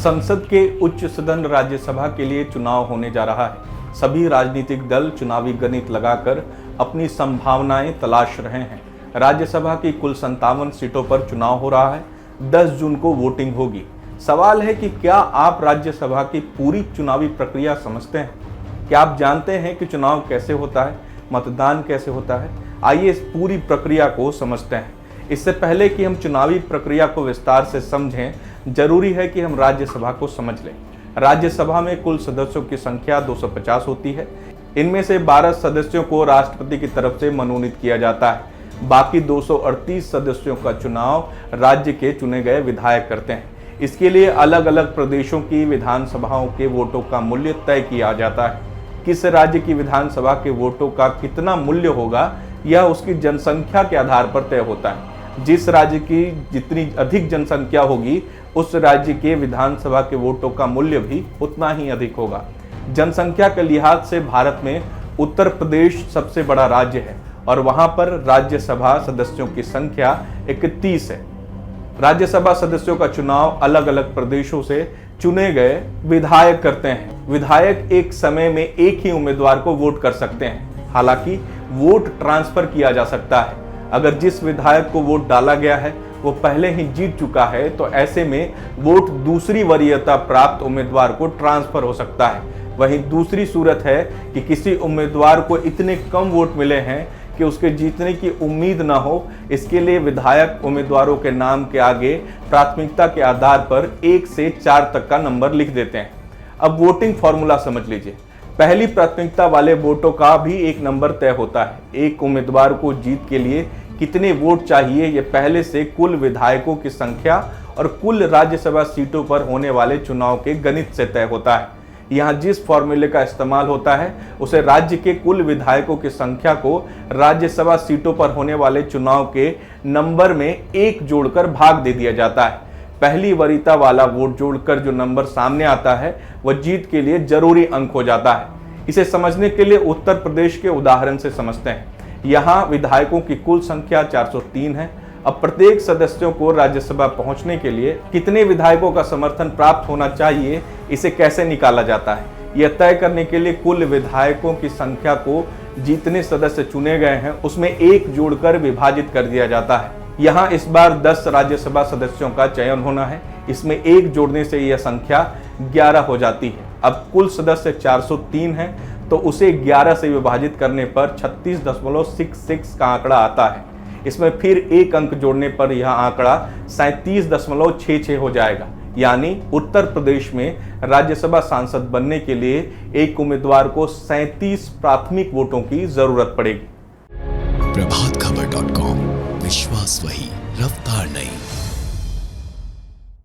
संसद के उच्च सदन राज्यसभा के लिए चुनाव होने जा रहा है। सभी राजनीतिक दल चुनावी गणित लगाकर अपनी संभावनाएं तलाश रहे हैं। राज्यसभा की कुल 57 सीटों पर चुनाव हो रहा है। 10 जून को वोटिंग होगी। सवाल है कि क्या आप राज्यसभा की पूरी चुनावी प्रक्रिया समझते हैं? क्या आप जानते हैं कि चुनाव कैसे होता है, मतदान कैसे होता है? आइए इस पूरी प्रक्रिया को समझते हैं। इससे पहले कि हम चुनावी प्रक्रिया को विस्तार से समझें, जरूरी है कि हम राज्यसभा को समझ लें। राज्यसभा में कुल सदस्यों की संख्या 250 होती है। इनमें से 12 सदस्यों को राष्ट्रपति की तरफ से मनोनीत किया जाता है। बाकी 238 सदस्यों का चुनाव राज्य के चुने गए विधायक करते हैं। इसके लिए अलग अलग प्रदेशों की विधानसभाओं के वोटों का मूल्य तय किया जाता है। किस राज्य की विधानसभा के वोटों का कितना मूल्य होगा, यह उसकी जनसंख्या के आधार पर तय होता है। जिस राज्य की जितनी अधिक जनसंख्या होगी, उस राज्य के विधानसभा के वोटों का मूल्य भी उतना ही अधिक होगा। जनसंख्या के लिहाज से भारत में उत्तर प्रदेश सबसे बड़ा राज्य है और वहां पर राज्यसभा सदस्यों की संख्या 31 है। राज्यसभा सदस्यों का चुनाव अलग अलग प्रदेशों से चुने गए विधायक करते हैं। विधायक एक समय में एक ही उम्मीदवार को वोट कर सकते हैं। हालांकि वोट ट्रांसफर किया जा सकता है। अगर जिस विधायक को वोट डाला गया है वो पहले ही जीत चुका है, तो ऐसे में वोट दूसरी वरीयता प्राप्त उम्मीदवार को ट्रांसफर हो सकता है। वहीं दूसरी सूरत है कि किसी उम्मीदवार को इतने कम वोट मिले हैं कि उसके जीतने की उम्मीद ना हो। इसके लिए विधायक उम्मीदवारों के नाम के आगे प्राथमिकता के आधार पर 1 से 4 तक का नंबर लिख देते हैं। अब वोटिंग फॉर्मूला समझ लीजिए। पहली प्राथमिकता वाले वोटों का भी एक नंबर तय होता है। एक उम्मीदवार को जीत के लिए कितने वोट चाहिए, ये पहले से कुल विधायकों की संख्या और कुल राज्यसभा सीटों पर होने वाले चुनाव के गणित से तय होता है। यहाँ जिस फॉर्मूले का इस्तेमाल होता है उसे राज्य के कुल विधायकों की संख्या को राज्यसभा सीटों पर होने वाले चुनाव के नंबर में 1 जोड़कर भाग दे दिया जाता है। पहली वरीयता वाला वोट जोड़कर जो नंबर सामने आता है वह जीत के लिए जरूरी अंक हो जाता है। इसे समझने के लिए उत्तर प्रदेश के उदाहरण से समझते हैं। यहाँ विधायकों की कुल संख्या 403 है। अब प्रत्येक सदस्यों को राज्यसभा पहुंचने के लिए कितने विधायकों का समर्थन प्राप्त होना चाहिए, इसे कैसे निकाला जाता है, यह तय करने के लिए कुल विधायकों की संख्या को जितने सदस्य चुने गए हैं उसमें 1 जोड़कर विभाजित कर दिया जाता है। यहाँ इस बार 10 राज्यसभा सदस्यों का चयन होना है। इसमें 1 जोड़ने से यह संख्या 11 हो जाती है। अब कुल सदस्य 403 है, तो उसे 11 से विभाजित करने पर 36.66 का आंकड़ा आता है। इसमें फिर 1 अंक जोड़ने पर यह आंकड़ा 37.66 हो जाएगा। यानी उत्तर प्रदेश में राज्यसभा सांसद बनने के लिए एक उम्मीदवार को 37 प्राथमिक वोटों की जरूरत पड़ेगी। प्रभातखबर.com, विश्वास वही, रफ्तार नहीं।